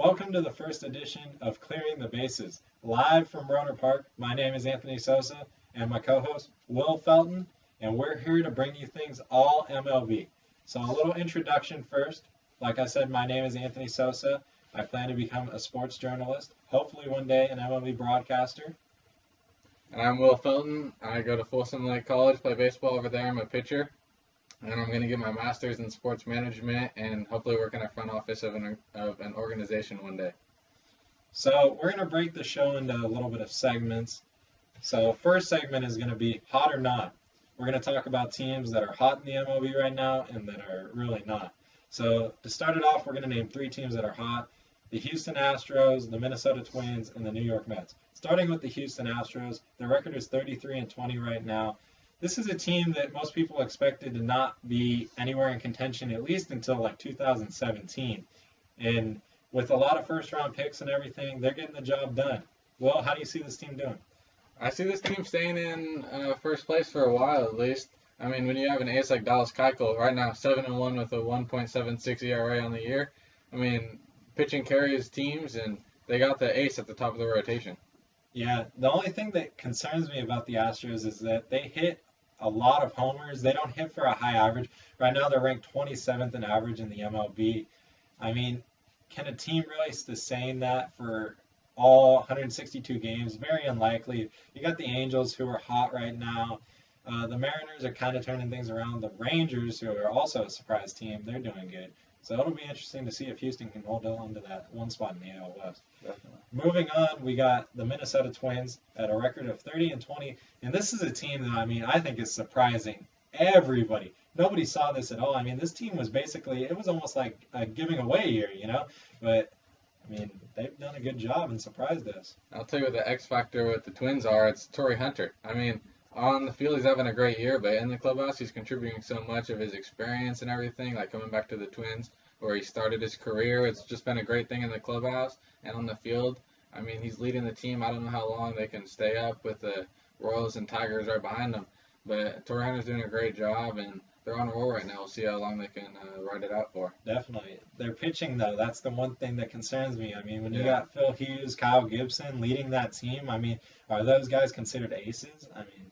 Welcome to the first edition of Clearing the Bases. Live from Roner Park, my name is Anthony Sosa, and my co-host, Will Felton, and we're here to bring you things all MLB. So a little introduction first. Like I said, my name is Anthony Sosa. I plan to become a sports journalist, hopefully one day an MLB broadcaster. And I'm Will Felton. I go to Folsom Lake College, play baseball over there. I'm a pitcher. And I'm going to get my master's in sports management and hopefully work in a front office of an organization one day. So we're going to break the show into a little bit of segments. So first segment is going to be hot or not. We're going to talk about teams that are hot in the MLB right now and that are really not. So to start it off, we're going to name three teams that are hot: the Houston Astros, the Minnesota Twins, and the New York Mets. Starting with the Houston Astros, their record is 33-20 right now. This is a team that most people expected to not be anywhere in contention at least until like 2017. And with a lot of first-round picks and everything, they're getting the job done. Well, how do you see this team doing? I see this team staying in first place for a while at least. I mean, when you have an ace like Dallas Keuchel, right now 7-1 with a 1.76 ERA on the year, I mean, pitching carries teams, and they got the ace at the top of the rotation. Yeah, the only thing that concerns me about the Astros is that they hit a lot of homers. They don't hit for a high average. Right now they're ranked 27th in average in the MLB. I mean, can a team really sustain that for all 162 games? Very unlikely. You got the Angels, who are hot right now. The Mariners are kind of turning things around. The Rangers, who are also a surprise team, they're doing good. So it'll be interesting to see if Houston can hold on to that one spot in the AL West. Definitely. Moving on, we got the Minnesota Twins at a record of 30-20, and this is a team that I think is surprising everybody. Nobody saw this at all. I mean, this team was basically, it was almost like a giving away year, But I mean, they've done a good job and surprised us. I'll tell you what the X factor with the Twins are. It's Torrey Hunter. I mean, on the field he's having a great year, but in the clubhouse he's contributing so much of his experience and everything, like coming back to the Twins where he started his career. It's just been a great thing in the clubhouse and on the field. I mean, he's leading the team. I don't know how long they can stay up with the Royals and Tigers right behind them, but Torrey Hunter's doing a great job, and they're on a roll right now. We'll see how long they can ride it out for. Definitely. Their pitching, though, that's the one thing that concerns me. I mean, when you got Phil Hughes, Kyle Gibson leading that team, I mean, are those guys considered aces? I mean,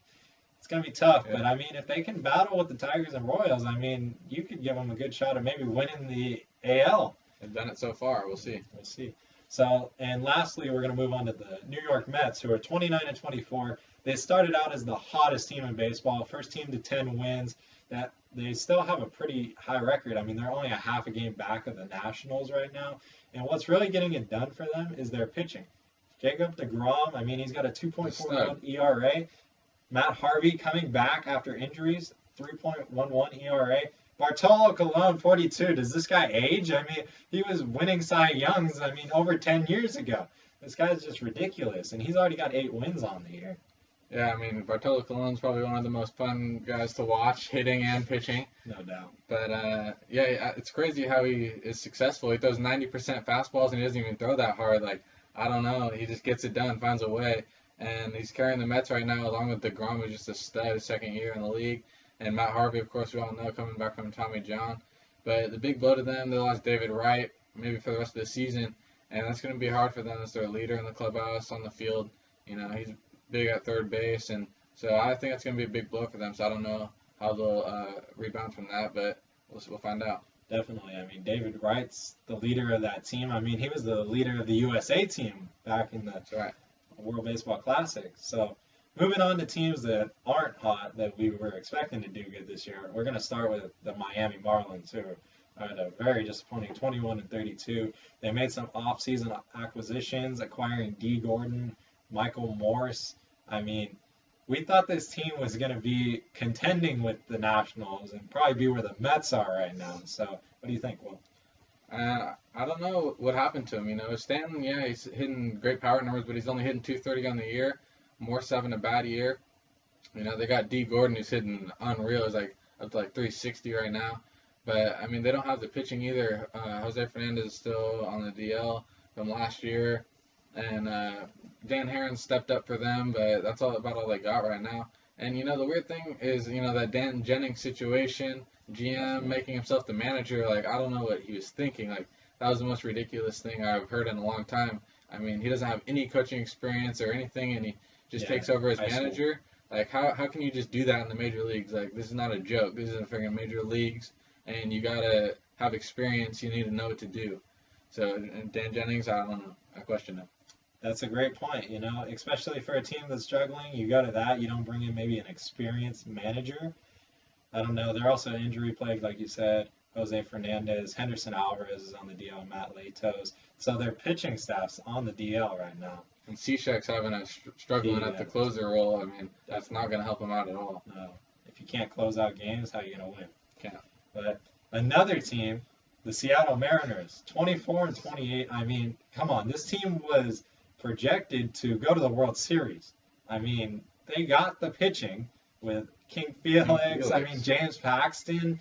it's going to be tough, but I mean, if they can battle with the Tigers and Royals, I mean, you could give them a good shot at maybe winning the AL. They've done it so far. We'll see. We'll see. So, and lastly, we're going to move on to the New York Mets, who are 29-24. They started out as the hottest team in baseball, first team to 10 wins. That they still have a pretty high record. I mean, they're only a half a game back of the Nationals right now. And what's really getting it done for them is their pitching. Jacob deGrom, I mean, he's got a 2.41 ERA. Matt Harvey coming back after injuries, 3.11 ERA. Bartolo Colon, 42. Does this guy age? I mean, he was winning Cy Youngs, over 10 years ago. This guy's just ridiculous, and he's already got 8 wins on the year. Yeah, I mean, Bartolo Colon's probably one of the most fun guys to watch, hitting and pitching. No doubt. But, yeah, it's crazy how he is successful. He throws 90% fastballs, and he doesn't even throw that hard. Like, I don't know. He just gets it done, finds a way. And he's carrying the Mets right now, along with deGrom, who's just a stud, his second year in the league. And Matt Harvey, of course, we all know, coming back from Tommy John. But the big blow to them, they lost David Wright, maybe for the rest of the season. And that's going to be hard for them as their leader in the clubhouse, on the field. He's big at third base. And so I think that's going to be a big blow for them. So I don't know how they'll rebound from that, but we'll find out. Definitely. I mean, David Wright's the leader of that team. I mean, he was the leader of the USA team back in the World Baseball Classic. So moving on to teams that aren't hot that we were expecting to do good this year, we're going to start with the Miami Marlins, who are at a very disappointing 21-32. They made some off-season acquisitions, acquiring D. Gordon, Michael Morse. I mean, we thought this team was going to be contending with the Nationals and probably be where the Mets are right now. So what do you think, Will? I don't know what happened to him. Stanton, yeah, he's hitting great power numbers, but he's only hitting 230 on the year. Morse having a bad year. They got D. Gordon, who's hitting unreal. He's like up to like 360 right now. But, I mean, they don't have the pitching either. Jose Fernandez is still on the DL from last year. And Dan Herron stepped up for them, but that's about all they got right now. And, the weird thing is, that Dan Jennings situation, GM making himself the manager, like, I don't know what he was thinking. Like, that was the most ridiculous thing I've heard in a long time. I mean, he doesn't have any coaching experience or anything, and he just takes over as manager. Like, how can you just do that in the major leagues? Like, this is not a joke. This is in freaking major leagues, and you gotta have experience. You need to know what to do. So, and Dan Jennings, I don't know. I question him. That's a great point, especially for a team that's struggling. You go to that, you don't bring in maybe an experienced manager. I don't know. They're also injury plagued, like you said. Jose Fernandez, Henderson Alvarez is on the DL, Matt Latos. So their pitching staff's on the DL right now. And Cishek's having a struggling at the closer role. I mean, that's not going to help him out at all. No. If you can't close out games, how are you going to win? Can't. But another team, the Seattle Mariners, 24-28. I mean, come on. This team was projected to go to the World Series. I mean, they got the pitching with King Felix. I mean, James Paxton.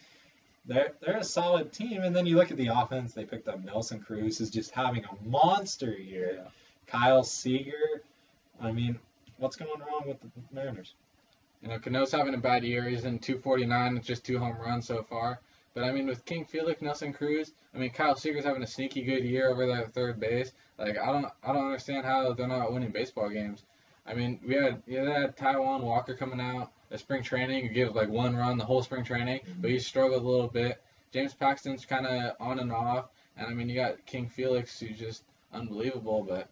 They're a solid team. And then you look at the offense. They picked up Nelson Cruz, who's just having a monster year. Yeah. Kyle Seager. I mean, what's going wrong with the Mariners? Cano's having a bad year. He's in 249. It's just 2 home runs so far. But, I mean, with King Felix, Nelson Cruz, I mean, Kyle Seager's having a sneaky good year over there at third base. Like, I don't understand how they're not winning baseball games. I mean, they had Taijuan Walker coming out at spring training. He gave, like, 1 run the whole spring training, but he struggled a little bit. James Paxton's kind of on and off. And, I mean, you got King Felix, who's just unbelievable. But,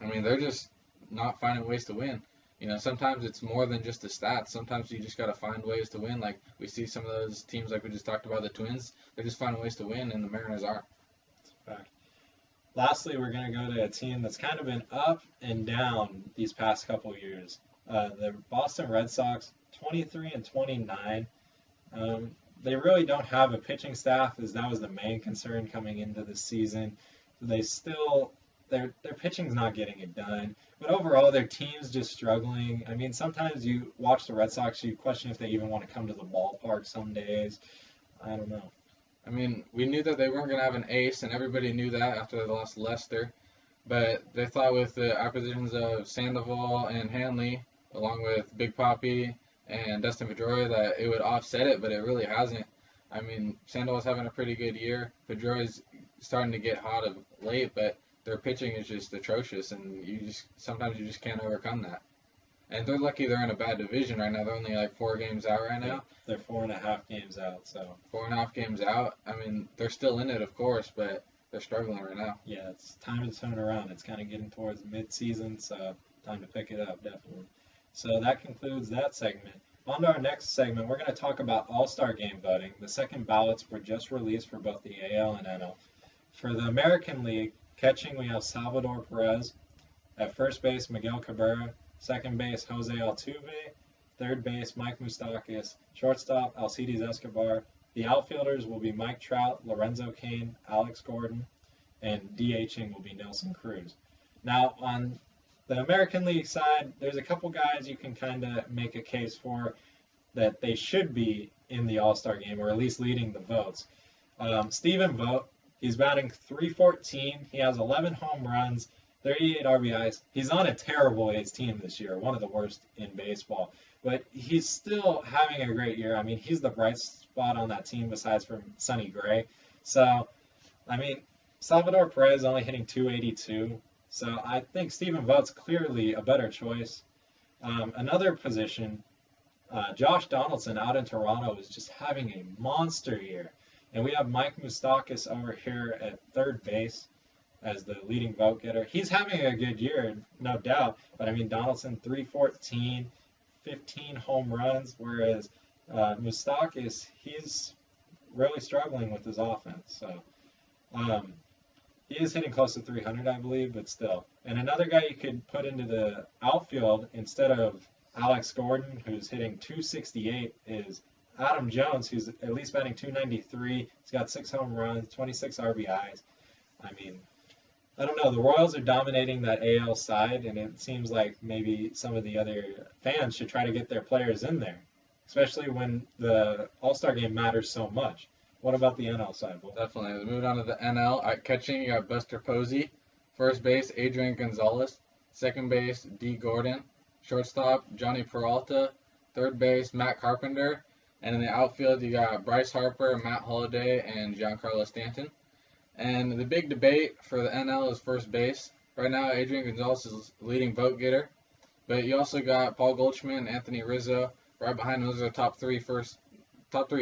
I mean, they're just not finding ways to win. Sometimes it's more than just the stats. Sometimes you just got to find ways to win. Like we see some of those teams, like we just talked about, the Twins, they're just finding ways to win, and the Mariners aren't. That's a fact. Lastly, we're going to go to a team that's kind of been up and down these past couple years. The Boston Red Sox, 23-29. They really don't have a pitching staff, as that was the main concern coming into the season. They still... Their pitching's not getting it done. But overall, their team's just struggling. I mean, sometimes you watch the Red Sox, you question if they even want to come to the ballpark some days. I don't know. I mean, we knew that they weren't going to have an ace, and everybody knew that after they lost Lester. But they thought with the acquisitions of Sandoval and Hanley, along with Big Papi and Dustin Pedroia, that it would offset it, but it really hasn't. I mean, Sandoval's having a pretty good year. Pedroia's starting to get hot of late, but their pitching is just atrocious, and sometimes you just can't overcome that. And they're lucky they're in a bad division right now. They're only like 4 games out right now. They're 4.5 games out, so. 4.5 games out. I mean, they're still in it, of course, but they're struggling right now. Yeah, it's time to turn it around. It's kind of getting towards mid-season, so time to pick it up, definitely. So that concludes that segment. On to our next segment, we're going to talk about All-Star Game voting. The second ballots were just released for both the AL and NL. For the American League, catching, we have Salvador Perez. At first base, Miguel Cabrera. Second base, Jose Altuve. Third base, Mike Moustakas. Shortstop, Alcides Escobar. The outfielders will be Mike Trout, Lorenzo Cain, Alex Gordon, and DHing will be Nelson Cruz. Now, on the American League side, there's a couple guys you can kind of make a case for that they should be in the All-Star game, or at least leading the votes. Stephen Vogt. He's batting .314. He has 11 home runs, 38 RBIs. He's on a terrible A's team this year, one of the worst in baseball. But he's still having a great year. I mean, he's the bright spot on that team besides from Sonny Gray. So, I mean, Salvador Perez only hitting .282. So I think Stephen Vogt's clearly a better choice. Another position, Josh Donaldson out in Toronto is just having a monster year. And we have Mike Moustakas over here at third base as the leading vote getter. He's having a good year, no doubt. But, I mean, Donaldson, .314, 15 home runs, whereas Moustakas, he's really struggling with his offense. So he is hitting close to 300, I believe, but still. And another guy you could put into the outfield instead of Alex Gordon, who's hitting .268, is Adam Jones, who's at least batting .293. He's got 6 home runs, 26 RBIs. I mean, I don't know. The Royals are dominating that AL side, and it seems like maybe some of the other fans should try to get their players in there, especially when the All-Star game matters so much. What about the NL side? Well, definitely. Moving on to the NL. At catching, you got Buster Posey. First base, Adrian Gonzalez. Second base, D. Gordon. Shortstop, Johnny Peralta. Third base, Matt Carpenter. And in the outfield, you got Bryce Harper, Matt Holliday, and Giancarlo Stanton. And the big debate for the NL is first base. Right now, Adrian Gonzalez is leading vote getter, but you also got Paul Goldschmidt and Anthony Rizzo right behind. Those are the top three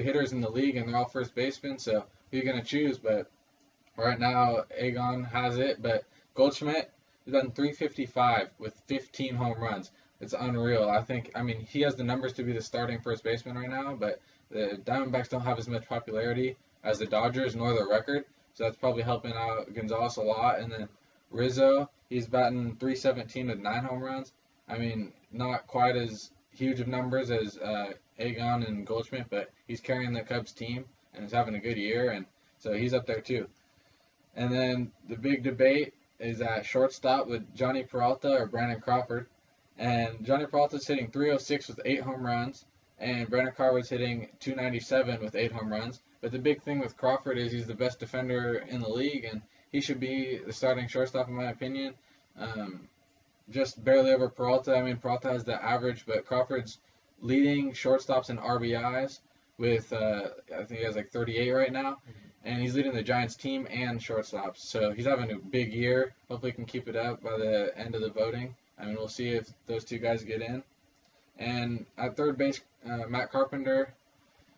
hitters in the league, and they're all first basemen. So who are you gonna choose? But right now, Egon has it, but Goldschmidt has done 355 with 15 home runs. It's unreal. I mean, he has the numbers to be the starting first baseman right now, but the Diamondbacks don't have as much popularity as the Dodgers, nor their record. So that's probably helping out Gonzalez a lot. And then Rizzo, he's batting 317 with 9 home runs. I mean, not quite as huge of numbers as Egon and Goldschmidt, but he's carrying the Cubs team and is having a good year, and so he's up there too. And then the big debate is at shortstop with Johnny Peralta or Brandon Crawford. And Johnny Peralta's hitting 306 with 8 home runs, and Brandon Crawford's hitting 297 with 8 home runs. But the big thing with Crawford is he's the best defender in the league, and he should be the starting shortstop in my opinion. Just barely over Peralta. I mean, Peralta has the average, but Crawford's leading shortstops in RBIs with, I think he has like 38 right now, and he's leading the Giants team and shortstops. So he's having a big year. Hopefully he can keep it up by the end of the voting. I mean, we'll see if those two guys get in. And at third base, Matt Carpenter,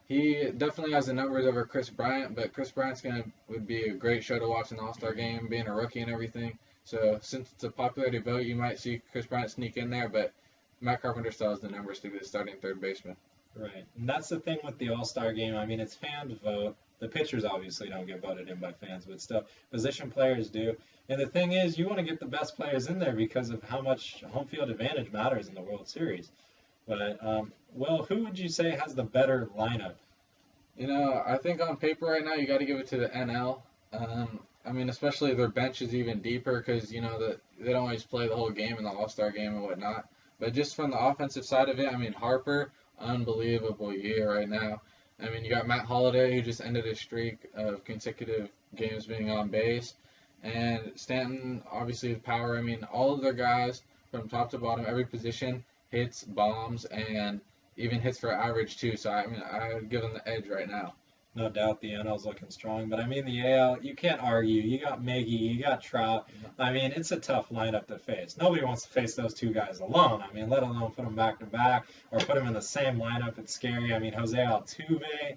he definitely has the numbers over Chris Bryant, but Chris Bryant's would be a great show to watch in the All-Star game, being a rookie and everything. So since it's a popularity vote, you might see Chris Bryant sneak in there, but Matt Carpenter still has the numbers to be the starting third baseman. Right. And that's the thing with the All-Star game. I mean, it's fans vote. The pitchers obviously don't get voted in by fans, but still, position players do. And the thing is, you want to get the best players in there because of how much home field advantage matters in the World Series. But, well, who would you say has the better lineup? You know, I think on paper right now, you got to give it to the NL. I mean, especially their bench is even deeper because, you know, they don't always play the whole game in the All-Star game and whatnot. But just from the offensive side of it, I mean, Harper, unbelievable year right now. I mean, you got Matt Holliday, who just ended a streak of consecutive games being on base. And Stanton, obviously, with power. I mean, all of their guys from top to bottom, every position, hits, bombs, and even hits for average, too. So, I mean, I would give them the edge right now. No doubt the NL's looking strong, but I mean the AL, you can't argue. You got Miggy, you got Trout. I mean, it's a tough lineup to face. Nobody wants to face those two guys alone. I mean, let alone put them back to back or put them in the same lineup. It's scary. I mean, Jose Altuve.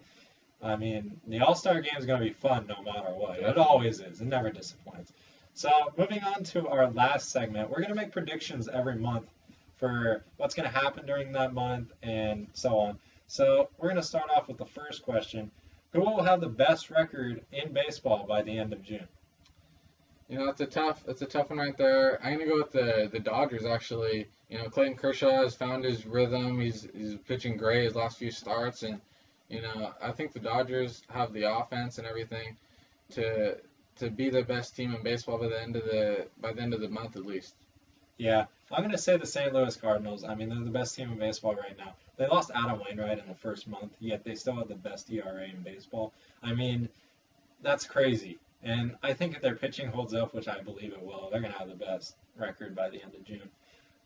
I mean, the All-Star game is going to be fun no matter what. It always is. It never disappoints. So, moving on to our last segment, we're going to make predictions every month for what's going to happen during that month and so on. So, we're going to start off with the first question. Who will have the best record in baseball by the end of June? You know, it's a tough one right there. I'm gonna go with the Dodgers actually. You know, Clayton Kershaw has found his rhythm. He's pitching great his last few starts, and you know, I think the Dodgers have the offense and everything to be the best team in baseball by the end of the month at least. Yeah, I'm going to say the St. Louis Cardinals. I mean, they're the best team in baseball right now. They lost Adam Wainwright in the first month, yet they still have the best ERA in baseball. I mean, that's crazy. And I think if their pitching holds up, which I believe it will, they're going to have the best record by the end of June.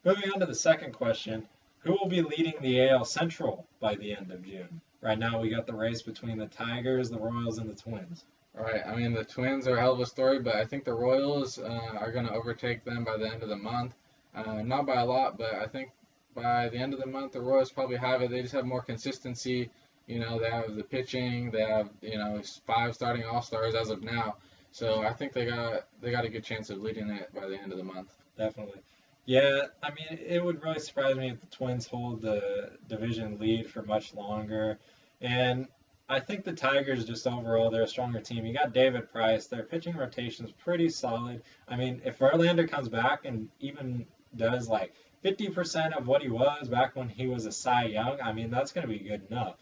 Moving on to the second question, who will be leading the AL Central by the end of June? Right now we got the race between the Tigers, the Royals, and the Twins. All right, I mean, the Twins are a hell of a story, but I think the Royals are going to overtake them by the end of the month. Not by a lot, but I think by the end of the month, the Royals probably have it. They just have more consistency. You know, they have the pitching. They have, you know, 5 starting All-Stars as of now. So I think they got a good chance of leading it by the end of the month. Definitely. Yeah, I mean, it would really surprise me if the Twins hold the division lead for much longer. And I think the Tigers, just overall, they're a stronger team. You got David Price. Their pitching rotation's pretty solid. I mean, if Verlander comes back and even does like 50% of what he was back when he was a Cy Young, I mean, that's going to be good enough.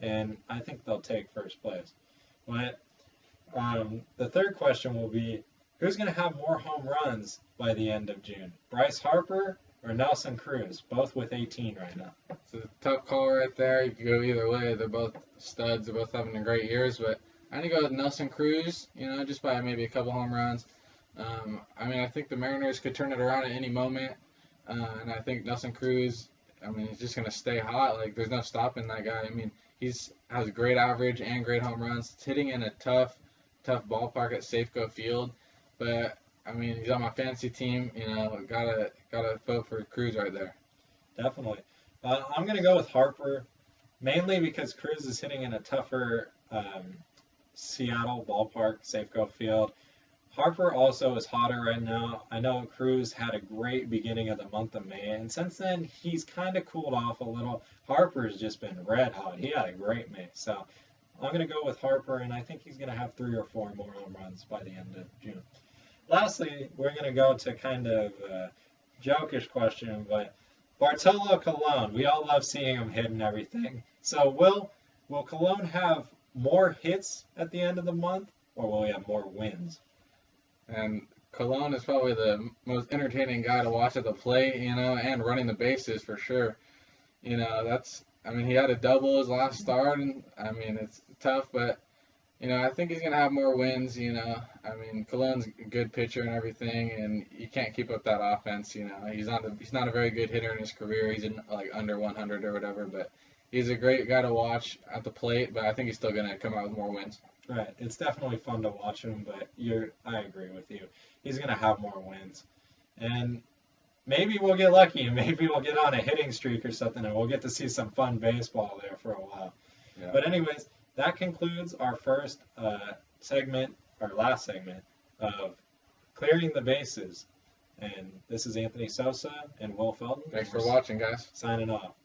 And I think they'll take first place. But the third question will be, who's going to have more home runs by the end of June? Bryce Harper or Nelson Cruz? Both with 18 right now. It's a tough call right there. You could go either way. They're both studs. They're both having great years. But I'm going to go with Nelson Cruz, you know, just by maybe a couple home runs. I mean, I think the Mariners could turn it around at any moment. And I think Nelson Cruz, I mean, he's just going to stay hot. Like, there's no stopping that guy. I mean, has great average and great home runs. It's hitting in a tough tough ballpark at Safeco Field, but I mean, he's on my fantasy team. Gotta vote for Cruz right there. Definitely. I'm going to go with Harper, mainly because Cruz is hitting in a tougher Seattle ballpark, Safeco Field. Harper also is hotter right now. I know Cruz had a great beginning of the month of May, and since then he's kind of cooled off a little. Harper's just been red hot. He had a great May, so I'm going to go with Harper, and I think he's going to have 3 or 4 more home runs by the end of June. Lastly, we're going to go to kind of a jokish question, but Bartolo Colon, we all love seeing him hit and everything. So will Colon have more hits at the end of the month, or will he have more wins? And Colon is probably the most entertaining guy to watch at the plate, and running the bases for sure. He had a double his last start, and I mean, it's tough, but I think he's gonna have more wins. Colon's a good pitcher and everything, and you can't keep up that offense. He's not a very good hitter in his career. He's in like under 100 or whatever, but he's a great guy to watch at the plate. But I think he's still gonna come out with more wins. Right. It's definitely fun to watch him, but I agree with you. He's gonna have more wins, and maybe we'll get lucky, and maybe we'll get on a hitting streak or something, and we'll get to see some fun baseball there for a while. Yeah. But anyways, that concludes our first last segment of Clearing the Bases. And this is Anthony Sosa and Will Felton. Thanks for watching, guys. Signing off.